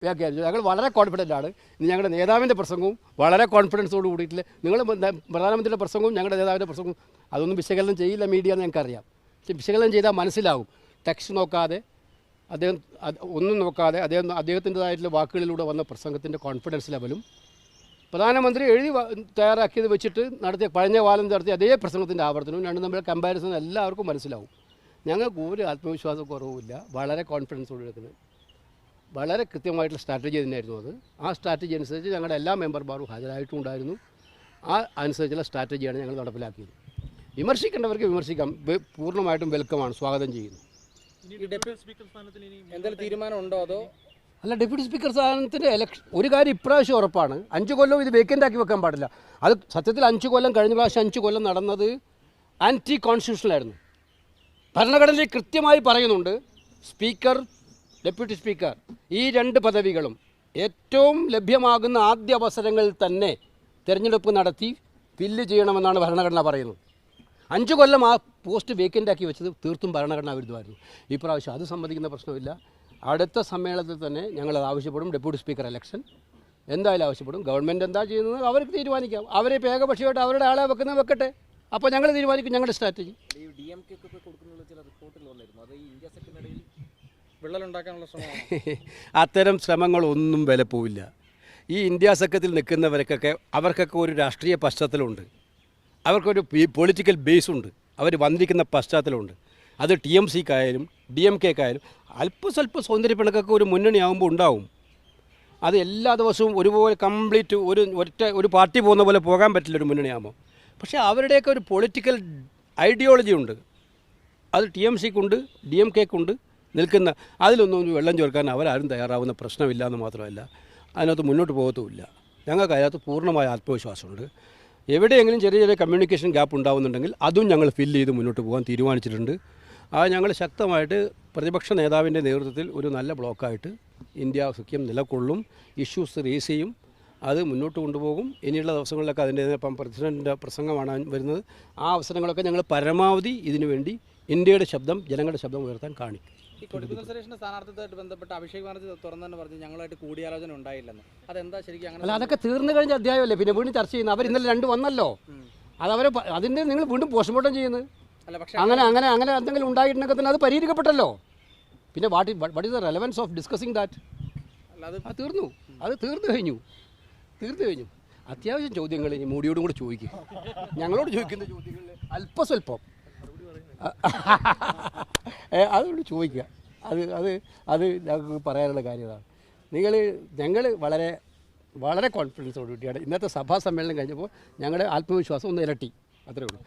വ്യാഖ്യാനിച്ചു. ഞങ്ങൾ വളരെ കോൺഫിഡൻ്റ് ആണ്. ഇനി ഞങ്ങളുടെ നേതാവിൻ്റെ പ്രസംഗവും വളരെ കോൺഫിഡൻസോട് കൂടിയിട്ടില്ല. നിങ്ങൾ പ്രധാനമന്ത്രിയുടെ പ്രസംഗവും ഞങ്ങളുടെ നേതാവിൻ്റെ പ്രസംഗവും അതൊന്നും വിശകലനം ചെയ്യില്ല മീഡിയ എന്ന് ഞങ്ങൾക്കറിയാം. പക്ഷേ വിശകലനം ചെയ്താൽ മനസ്സിലാവും. ടെക്സ്റ്റ് നോക്കാതെ അദ്ദേഹം ഒന്നും നോക്കാതെ അദ്ദേഹത്തിൻ്റെതായിട്ടുള്ള വാക്കുകളിലൂടെ വന്ന പ്രസംഗത്തിൻ്റെ കോൺഫിഡൻസ് ലെവലും പ്രധാനമന്ത്രി എഴുതി തയ്യാറാക്കിയത് വെച്ചിട്ട് പഴഞ്ഞ കാലം നടത്തിയ അതേ പ്രസംഗത്തിൻ്റെ ആവർത്തനവും രണ്ടും തമ്മിൽ കമ്പാരിസൺ എല്ലാവർക്കും മനസ്സിലാവും. ഞങ്ങൾക്ക് ഒരു ആത്മവിശ്വാസ കുറവുമില്ല. വളരെ കോൺഫിഡൻസോട് എടുക്കുന്നത് വളരെ കൃത്യമായിട്ടുള്ള സ്ട്രാറ്റജി തന്നെയായിരുന്നു അത്. ആ സ്ട്രാറ്റജി അനുസരിച്ച് ഞങ്ങളുടെ എല്ലാ മെമ്പർമാരും ഹാജരായിട്ടുണ്ടായിരുന്നു. ആ അനുസരിച്ചുള്ള സ്ട്രാറ്റജിയാണ് ഞങ്ങൾ നടപ്പിലാക്കിയത്. വിമർശിക്കേണ്ടവർക്ക് വിമർശിക്കാം. പൂർണ്ണമായിട്ടും വെൽക്കമാണ്, സ്വാഗതം ചെയ്യുന്നു. എന്തെങ്കിലും തീരുമാനമുണ്ടോ അതോ അല്ല, ഡെപ്യൂട്ടി സ്പീക്കർ സ്ഥാനത്തിൻ്റെ ഇലക്ഷൻ ഒരു കാര്യം ഇപ്രാവശ്യം ഉറപ്പാണ്. 5 കൊല്ലം ഇത് വേക്കൻ്റ് ആക്കി വെക്കാൻ പാടില്ല. അത് സത്യത്തിൽ 5 കൊല്ലം കഴിഞ്ഞ പ്രാവശ്യം 5 കൊല്ലം നടന്നത് ആൻറ്റി കോൺസ്റ്റിറ്റ്യൂഷണലായിരുന്നു. ഭരണഘടനയിൽ കൃത്യമായി പറയുന്നുണ്ട് സ്പീക്കർ, ഡെപ്യൂട്ടി സ്പീക്കർ ഈ 2 പദവികളും ഏറ്റവും ലഭ്യമാകുന്ന ആദ്യ അവസരങ്ങളിൽ തന്നെ തിരഞ്ഞെടുപ്പ് നടത്തി ഫില്ല് ചെയ്യണമെന്നാണ് ഭരണഘടന പറയുന്നത്. 5 കൊല്ലം ആ പോസ്റ്റ് വേക്കൻ്റ് ആക്കി വെച്ചത് തീർത്തും ഭരണഘടനാ വിരുദ്ധമായിരുന്നു. ഈ പ്രാവശ്യം അത് സമ്മതിക്കുന്ന പ്രശ്നമില്ല. അടുത്ത സമ്മേളനത്തിൽ തന്നെ ഞങ്ങളത് ആവശ്യപ്പെടും. ഡെപ്യൂട്ടി സ്പീക്കർ ഇലക്ഷൻ എന്തായാലും ആവശ്യപ്പെടും. ഗവൺമെൻറ് എന്താ ചെയ്യുന്നത് അവർക്ക് തീരുമാനിക്കാം. അവരെ ഇപ്പോൾ ഏകപക്ഷീയമായിട്ട് അവരുടെ ആളെ വെക്കുന്നത്. അപ്പോൾ ഞങ്ങൾ തീരുമാനിക്കും ഞങ്ങളുടെ സ്ട്രാറ്റജി. അത്തരം ശ്രമങ്ങളൊന്നും വില പോവില്ല. ഈ ഇന്ത്യ സഖ്യത്തിൽ നിൽക്കുന്നവർക്കൊക്കെ അവർക്കൊക്കെ ഒരു രാഷ്ട്രീയ പശ്ചാത്തലമുണ്ട്. അവർക്കൊരു പൊളിറ്റിക്കൽ ബേസുണ്ട്. അവർ വന്നിരിക്കുന്ന പശ്ചാത്തലമുണ്ട്. അത് TMCക്കായാലും DMKക്കായാലും അല്പസ്വല്പം സൗന്ദര്യപ്പിണക്കൊക്കെ ഒരു മുന്നണിയാകുമ്പോൾ ഉണ്ടാവും. അത് എല്ലാ ദിവസവും ഒരുപോലെ കംപ്ലീറ്റ് ഒരു പാർട്ടി പോകുന്ന പോലെ പോകാൻ പറ്റില്ല ഒരു മുന്നണിയാകുമ്പോൾ. പക്ഷേ അവരുടെയൊക്കെ ഒരു പൊളിറ്റിക്കൽ ഐഡിയോളജി ഉണ്ട്. അത് TMCക്കുണ്ട്, DMKക്കുണ്ട് നിൽക്കുന്ന. അതിലൊന്നും വെള്ളം ചേർക്കാൻ അവരാരും തയ്യാറാവുന്ന പ്രശ്നമില്ല എന്ന് മാത്രമല്ല, അതിനകത്ത് മുന്നോട്ട് പോകത്തുമില്ല. ഞങ്ങൾക്ക് അതിനകത്ത് പൂർണ്ണമായ ആത്മവിശ്വാസമുണ്ട്. എവിടെയെങ്കിലും ചെറിയ ചെറിയ കമ്മ്യൂണിക്കേഷൻ ഗ്യാപ്പ് ഉണ്ടാകുന്നുണ്ടെങ്കിൽ അതും ഞങ്ങൾ ഫില്ല് ചെയ്ത് മുന്നോട്ട് പോകാൻ തീരുമാനിച്ചിട്ടുണ്ട്. ഞങ്ങൾ ശക്തമായിട്ട് പ്രതിപക്ഷ നേതാവിൻ്റെ നേതൃത്വത്തിൽ ഒരു നല്ല ബ്ലോക്കായിട്ട് ഇന്ത്യ സഖ്യം നിലകൊള്ളും. ഇഷ്യൂസ് റേസ് ചെയ്യും. അത് മുന്നോട്ട് കൊണ്ടുപോകും. ഇനിയുള്ള ദിവസങ്ങളിലൊക്കെ അതിൻ്റെ ഇപ്പം പ്രസിഡൻറ്റിൻ്റെ പ്രസംഗമാണ് വരുന്നത്. ആ അവസരങ്ങളൊക്കെ ഞങ്ങൾ പരമാവധി ഇതിനു വേണ്ടി ഇന്ത്യയുടെ ശബ്ദം, ജനങ്ങളുടെ ശബ്ദം ഉയർത്താൻ കാണിക്കും. ഈ കൊടിക്കുന്നിൽ സുരേഷിന്റെ സ്ഥാനാർത്ഥിത്വമായിട്ട് ബന്ധപ്പെട്ട് അഭിഷേക് ബാനർജി തുറന്നു തന്നെ പറഞ്ഞു ഞങ്ങളായിട്ട് കൂടിയാലോചന ഉണ്ടായില്ലെന്ന്. അതെന്താ ശരിക്കും അങ്ങനെ? അല്ല, അതൊക്കെ തീർന്നു കഴിഞ്ഞ അധ്യായമല്ലേ പിന്നെ വീണ്ടും ചർച്ച ചെയ്യുന്നത്. അവർ ഇന്നലെ 2 വന്നല്ലോ. അതിൻ്റെ നിങ്ങൾ വീണ്ടും പോസ്റ്റ്മോർട്ടം ചെയ്യുന്നത്. അങ്ങനെ എന്തെങ്കിലും ഉണ്ടായിട്ടുണ്ടെങ്കിൽ തന്നെ അത് പരിഹരിക്കപ്പെട്ടല്ലോ. പിന്നെ what is the relevance of discussing that? അത് തീർന്നു കഴിഞ്ഞു. അത്യാവശ്യം ചോദ്യങ്ങൾ ഇനി മോഡിയോടും കൂടെ ചോദിക്കും. ഞങ്ങളോട് ചോദിക്കുന്ന ചോദ്യങ്ങളിൽ അല്പസ്വല്പം അതുകൊണ്ട് ചോദിക്കുക. അത് ഞങ്ങൾക്ക് പറയാനുള്ള കാര്യമാണ്. ഞങ്ങൾ വളരെ കോൺഫിഡൻസോട് കൂടിയാണ് ഇന്നത്തെ സഭാ സമ്മേളനം കഴിഞ്ഞപ്പോൾ ഞങ്ങളുടെ ആത്മവിശ്വാസം ഒന്ന് ഇരട്ടി. അത്രേ ഉള്ളൂ.